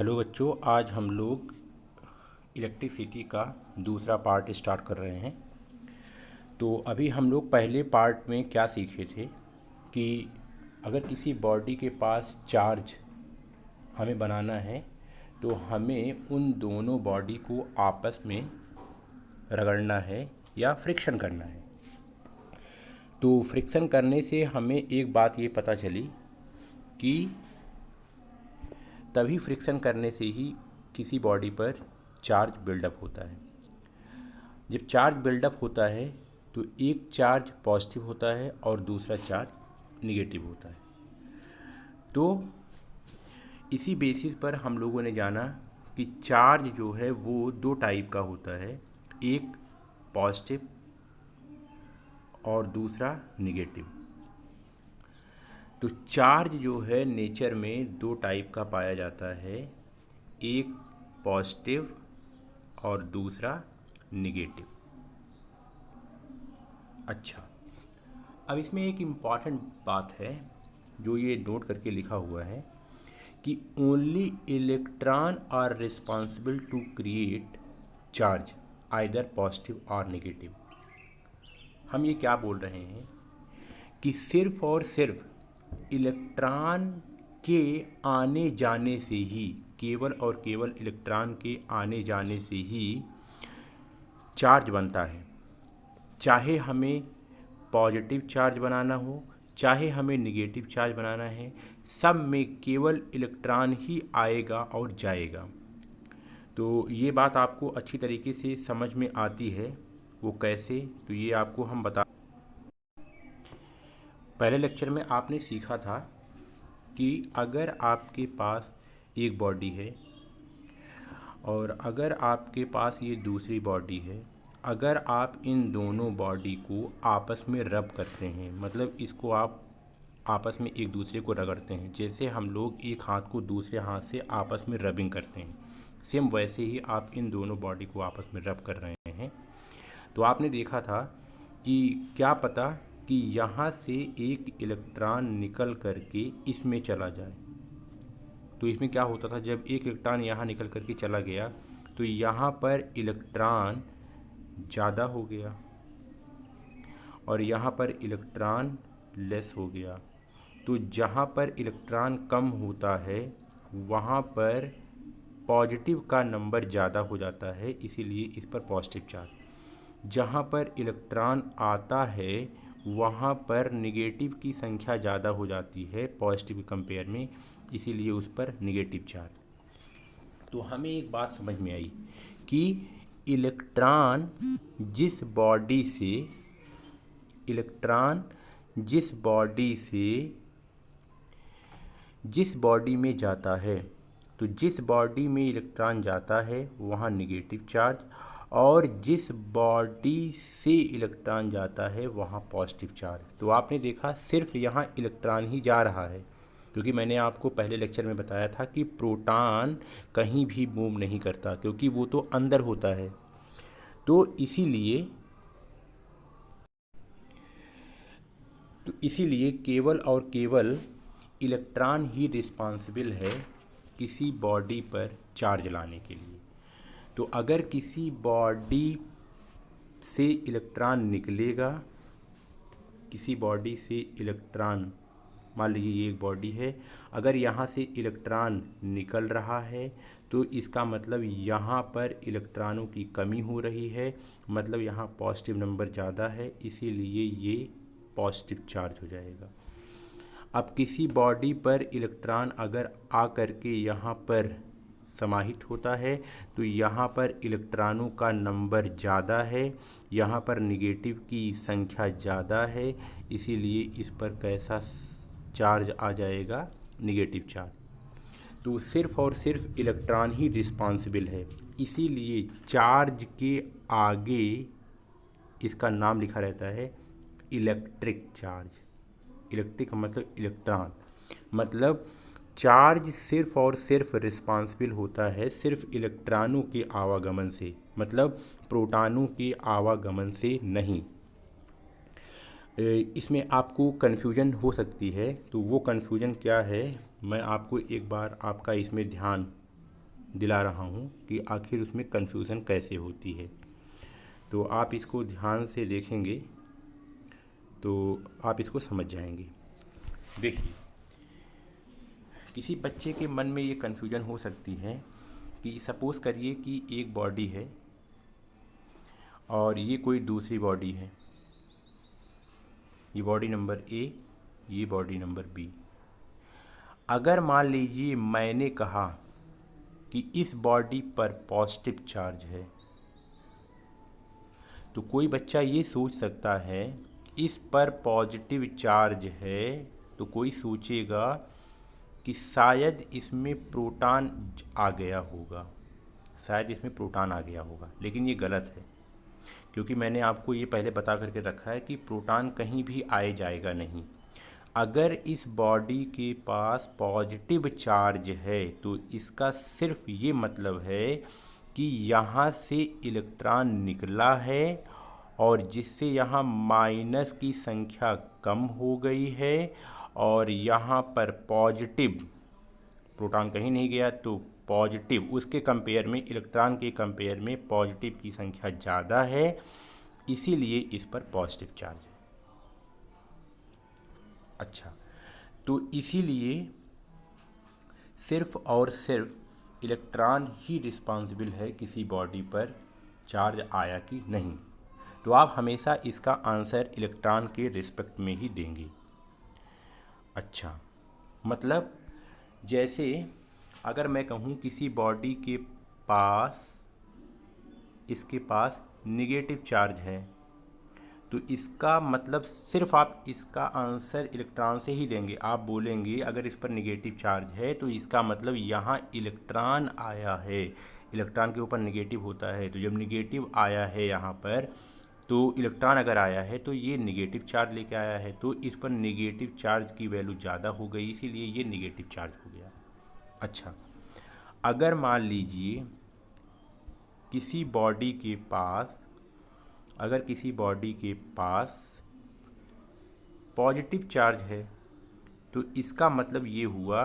Hello बच्चों, आज हम लोग इलेक्ट्रिसिटी का दूसरा पार्ट स्टार्ट कर रहे हैं। तो अभी हम लोग पहले पार्ट में क्या सीखे थे कि अगर किसी बॉडी के पास चार्ज हमें बनाना है तो हमें उन दोनों बॉडी को आपस में रगड़ना है या फ्रिक्शन करना है। तो फ्रिक्शन करने से हमें एक बात ये पता चली कि तभी फ्रिक्शन करने से ही किसी बॉडी पर चार्ज बिल्डअप होता है। जब चार्ज बिल्डअप होता है तो एक चार्ज पॉजिटिव होता है और दूसरा चार्ज निगेटिव होता है। तो इसी बेसिस पर हम लोगों ने जाना कि चार्ज जो है वो दो टाइप का होता है, एक पॉजिटिव और दूसरा निगेटिव। तो चार्ज जो है नेचर में दो टाइप का पाया जाता है, एक पॉजिटिव और दूसरा निगेटिव। अच्छा, अब इसमें एक इम्पॉर्टेंट बात है जो ये नोट करके लिखा हुआ है कि only electron are responsible to create charge either positive और नेगेटिव। हम ये क्या बोल रहे हैं कि सिर्फ और सिर्फ इलेक्ट्रॉन के आने जाने से ही, केवल और केवल इलेक्ट्रॉन के आने जाने से ही चार्ज बनता है। चाहे हमें पॉजिटिव चार्ज बनाना हो, चाहे हमें निगेटिव चार्ज बनाना है, सब में केवल इलेक्ट्रॉन ही आएगा और जाएगा। तो ये बात आपको अच्छी तरीके से समझ में आती है। वो कैसे, तो ये आपको हम बता। पहले लेक्चर में आपने सीखा था कि अगर आपके पास एक बॉडी है और अगर आपके पास ये दूसरी बॉडी है, अगर आप इन दोनों बॉडी को आपस में रब करते हैं, मतलब इसको आप आपस में एक दूसरे को रगड़ते हैं, जैसे हम लोग एक हाथ को दूसरे हाथ से आपस में रबिंग करते हैं, सेम वैसे ही आप इन दोनों बॉडी को आपस में रब कर रहे हैं। तो आपने देखा था कि क्या पता कि यहाँ से एक इलेक्ट्रॉन निकल करके इसमें चला जाए। तो इसमें क्या होता था, जब एक इलेक्ट्रॉन यहाँ निकल करके चला गया तो यहाँ पर इलेक्ट्रॉन ज़्यादा हो गया और यहाँ पर इलेक्ट्रॉन लेस हो गया। तो जहाँ पर इलेक्ट्रॉन कम होता है वहाँ पर पॉजिटिव का नंबर ज़्यादा हो जाता है, इसीलिए इस पर पॉजिटिव चार्ज। जहाँ पर इलेक्ट्रॉन आता है वहाँ पर निगेटिव की संख्या ज़्यादा हो जाती है पॉजिटिव के कंपेयर में, इसीलिए उस पर निगेटिव चार्ज। तो हमें एक बात समझ में आई कि इलेक्ट्रॉन जिस बॉडी से इलेक्ट्रॉन जिस बॉडी में जाता है, तो जिस बॉडी में इलेक्ट्रॉन जाता है वहाँ निगेटिव चार्ज, और जिस बॉडी से इलेक्ट्रॉन जाता है वहाँ पॉजिटिव चार्ज। तो आपने देखा सिर्फ यहाँ इलेक्ट्रॉन ही जा रहा है, क्योंकि मैंने आपको पहले लेक्चर में बताया था कि प्रोटॉन कहीं भी मूव नहीं करता क्योंकि वो तो अंदर होता है। तो इसीलिए केवल और केवल इलेक्ट्रॉन ही रिस्पॉन्सिबल है किसी बॉडी पर चार्ज लाने के लिए। तो अगर किसी बॉडी से इलेक्ट्रॉन निकलेगा, किसी बॉडी से इलेक्ट्रॉन, मान लीजिए ये एक बॉडी है, अगर यहाँ से इलेक्ट्रॉन निकल रहा है तो इसका मतलब यहाँ पर इलेक्ट्रॉनों की कमी हो रही है, मतलब यहाँ पॉजिटिव नंबर ज़्यादा है, इसीलिए ये पॉजिटिव चार्ज हो जाएगा। अब किसी बॉडी पर इलेक्ट्रॉन अगर आ करके यहाँ पर समाहित होता है तो यहाँ पर इलेक्ट्रॉनों का नंबर ज़्यादा है, यहाँ पर निगेटिव की संख्या ज़्यादा है, इसीलिए इस पर कैसा चार्ज आ जाएगा, निगेटिव चार्ज। तो सिर्फ और सिर्फ इलेक्ट्रॉन ही रिस्पॉन्सिबल है, इसीलिए चार्ज के आगे इसका नाम लिखा रहता है इलेक्ट्रिक चार्ज। इलेक्ट्रिक का मतलब इलेक्ट्रॉन, मतलब चार्ज सिर्फ और सिर्फ रिस्पॉन्सिबल होता है सिर्फ इलेक्ट्रॉनों के आवागमन से, मतलब प्रोटॉनों के आवागमन से नहीं। इसमें आपको कन्फ्यूजन हो सकती है, तो वो कन्फ्यूजन क्या है मैं आपको एक बार आपका इसमें ध्यान दिला रहा हूँ कि आखिर उसमें कन्फ्यूज़न कैसे होती है। तो आप इसको ध्यान से देखेंगे तो आप इसको समझ जाएंगे। देखिए, किसी बच्चे के मन में ये कन्फ्यूजन हो सकती है कि सपोज़ करिए कि एक बॉडी है और ये कोई दूसरी बॉडी है, ये बॉडी नंबर ए, ये बॉडी नंबर बी। अगर मान लीजिए मैंने कहा कि इस बॉडी पर पॉजिटिव चार्ज है, तो कोई बच्चा ये सोच सकता है इस पर पॉजिटिव चार्ज है, तो कोई सोचेगा कि शायद इसमें प्रोटॉन आ गया होगा, शायद इसमें प्रोटॉन आ गया होगा। लेकिन ये गलत है, क्योंकि मैंने आपको ये पहले बता करके रखा है कि प्रोटॉन कहीं भी आए जाएगा नहीं। अगर इस बॉडी के पास पॉजिटिव चार्ज है तो इसका सिर्फ ये मतलब है कि यहाँ से इलेक्ट्रॉन निकला है और जिससे यहाँ माइनस की संख्या कम हो गई है और यहाँ पर पॉजिटिव, प्रोटॉन कहीं नहीं गया तो पॉजिटिव उसके कंपेयर में, इलेक्ट्रॉन के कंपेयर में पॉजिटिव की संख्या ज़्यादा है, इसीलिए इस पर पॉजिटिव चार्ज है। अच्छा, तो इसीलिए सिर्फ और सिर्फ इलेक्ट्रॉन ही रिस्पॉन्सिबल है किसी बॉडी पर चार्ज आया कि नहीं। तो आप हमेशा इसका आंसर इलेक्ट्रॉन के रिस्पेक्ट में ही देंगे। अच्छा, मतलब जैसे अगर मैं कहूँ किसी बॉडी के पास, इसके पास निगेटिव चार्ज है, तो इसका मतलब सिर्फ आप इसका आंसर इलेक्ट्रॉन से ही देंगे। आप बोलेंगे अगर इस पर निगेटिव चार्ज है तो इसका मतलब यहाँ इलेक्ट्रॉन आया है, इलेक्ट्रॉन के ऊपर निगेटिव होता है, तो जब निगेटिव आया है यहाँ पर, तो इलेक्ट्रॉन अगर आया है तो ये निगेटिव चार्ज लेके आया है, तो इस पर निगेटिव चार्ज की वैल्यू ज़्यादा हो गई, इसीलिए ये निगेटिव चार्ज हो गया। अच्छा, अगर मान लीजिए किसी बॉडी के पास, अगर किसी बॉडी के पास पॉजिटिव चार्ज है तो इसका मतलब ये हुआ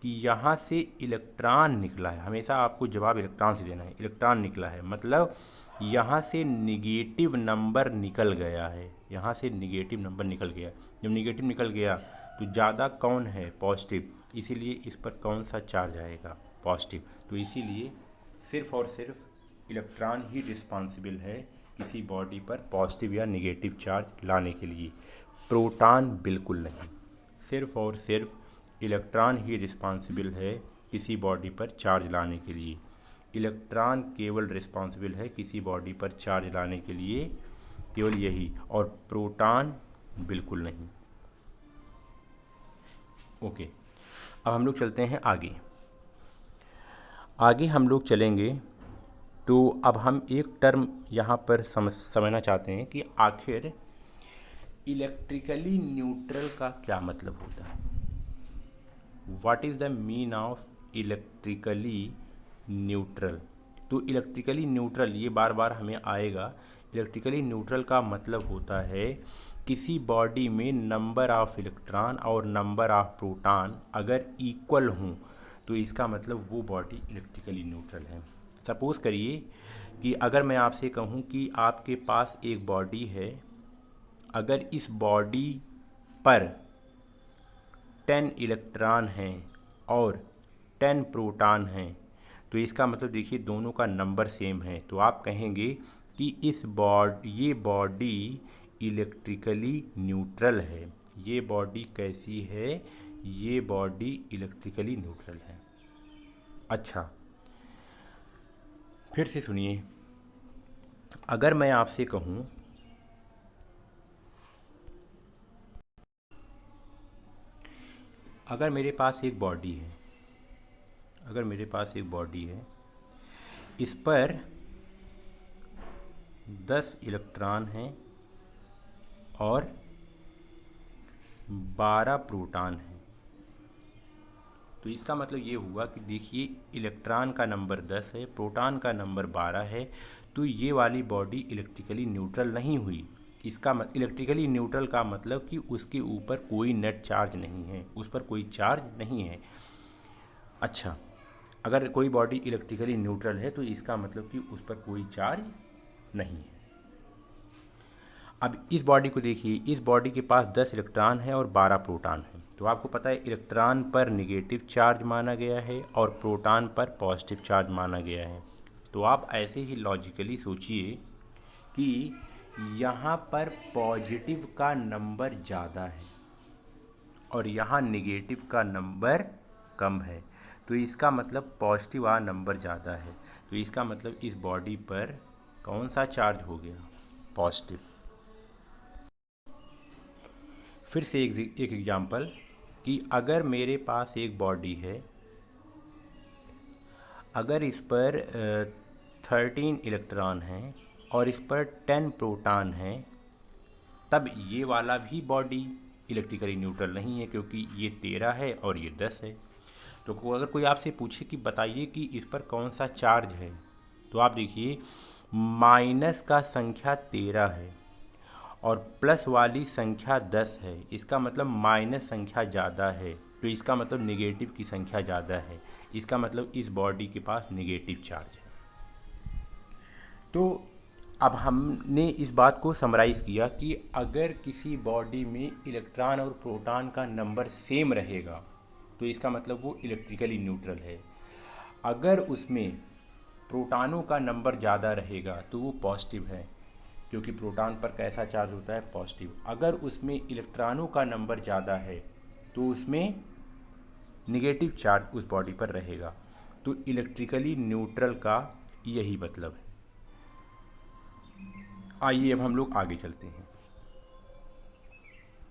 कि यहाँ से इलेक्ट्रॉन निकला है। हमेशा आपको जवाब इलेक्ट्रॉन से देना है। इलेक्ट्रॉन निकला है मतलब यहाँ से निगेटिव नंबर निकल गया है, यहाँ से निगेटिव नंबर निकल गया। जब निगेटिव निकल गया तो ज़्यादा कौन है? पॉजिटिव, इसीलिए इस पर कौन सा चार्ज आएगा? पॉजिटिव। तो इसीलिए सिर्फ और सिर्फ इलेक्ट्रॉन ही रिस्पॉन्सिबल है किसी बॉडी पर पॉजिटिव या निगेटिव चार्ज लाने के लिए, प्रोटॉन बिल्कुल नहीं। सिर्फ और सिर्फ इलेक्ट्रॉन ही रिस्पॉन्सिबल है किसी बॉडी पर चार्ज लाने के लिए। इलेक्ट्रॉन केवल रिस्पॉन्सिबल है किसी बॉडी पर चार्ज लाने के लिए, केवल यही, और प्रोटॉन बिल्कुल नहीं। ओके, अब हम लोग चलते हैं आगे। आगे हम लोग चलेंगे तो अब हम एक टर्म यहाँ पर समझना चाहते हैं कि आखिर इलेक्ट्रिकली न्यूट्रल का क्या मतलब होता है। What is the mean of electrically neutral. तो इलेक्ट्रिकली न्यूट्रल ये बार बार हमें आएगा। इलेक्ट्रिकली न्यूट्रल का मतलब होता है किसी बॉडी में नंबर ऑफ इलेक्ट्रॉन और नंबर ऑफ प्रोटॉन अगर इक्वल हों तो इसका मतलब वो बॉडी इलेक्ट्रिकली न्यूट्रल है। सपोज़ करिए कि अगर मैं आपसे कहूँ कि आपके पास एक बॉडी है, अगर इस बॉडी पर 10 इलेक्ट्रॉन हैं और 10 प्रोटॉन हैं, तो इसका मतलब देखिए दोनों का नंबर सेम है, तो आप कहेंगे कि ये बॉडी इलेक्ट्रिकली न्यूट्रल है। ये बॉडी कैसी है? ये बॉडी इलेक्ट्रिकली न्यूट्रल है। अच्छा, फिर से सुनिए, अगर मैं आपसे कहूँ अगर मेरे पास एक बॉडी है, अगर मेरे पास एक बॉडी है, इस पर 10 इलेक्ट्रॉन हैं और 12 प्रोटॉन हैं, तो इसका मतलब ये हुआ कि देखिए इलेक्ट्रॉन का नंबर 10 है, प्रोटॉन का नंबर 12 है, तो ये वाली बॉडी इलेक्ट्रिकली न्यूट्रल नहीं हुई। इसका इलेक्ट्रिकली न्यूट्रल का मतलब कि उसके ऊपर कोई नेट चार्ज नहीं है, उस पर कोई चार्ज नहीं है। अच्छा, अगर कोई बॉडी इलेक्ट्रिकली न्यूट्रल है तो इसका मतलब कि उस पर कोई चार्ज नहीं है। अब इस बॉडी को देखिए, इस बॉडी के पास 10 इलेक्ट्रॉन है और 12 प्रोटॉन है। तो आपको पता है इलेक्ट्रॉन पर नेगेटिव चार्ज माना गया है और प्रोटॉन पर पॉजिटिव चार्ज माना गया है। तो आप ऐसे ही लॉजिकली सोचिए कि यहाँ पर पॉजिटिव का नंबर ज़्यादा है और यहाँ नेगेटिव का नंबर कम है, तो इसका मतलब पॉजिटिव आ नंबर ज़्यादा है। तो इसका मतलब इस बॉडी पर कौन सा चार्ज हो गया? पॉजिटिव। फिर से एक एग्जांपल कि अगर मेरे पास एक बॉडी है, अगर इस पर 13 इलेक्ट्रॉन हैं और इस पर 10 प्रोटॉन हैं, तब ये वाला भी बॉडी इलेक्ट्रिकली न्यूट्रल नहीं है, क्योंकि ये 13 है और ये 10 है। तो अगर कोई आपसे पूछे कि बताइए कि इस पर कौन सा चार्ज है, तो आप देखिए माइनस का संख्या 13 है और प्लस वाली संख्या 10 है। इसका मतलब माइनस संख्या ज़्यादा है, तो इसका मतलब नेगेटिव की संख्या ज़्यादा है। इसका मतलब इस बॉडी के पास नेगेटिव चार्ज है। तो अब हमने इस बात को समराइज़ किया कि अगर किसी बॉडी में इलेक्ट्रॉन और प्रोटॉन का नंबर सेम रहेगा तो इसका मतलब वो इलेक्ट्रिकली न्यूट्रल है। अगर उसमें प्रोटॉनों का नंबर ज़्यादा रहेगा तो वो पॉजिटिव है, क्योंकि प्रोटॉन पर कैसा चार्ज होता है? पॉजिटिव। अगर उसमें इलेक्ट्रॉनों का नंबर ज़्यादा है तो उसमें नेगेटिव चार्ज उस बॉडी पर रहेगा। तो इलेक्ट्रिकली न्यूट्रल का यही मतलब है। आइए अब हम लोग आगे चलते हैं।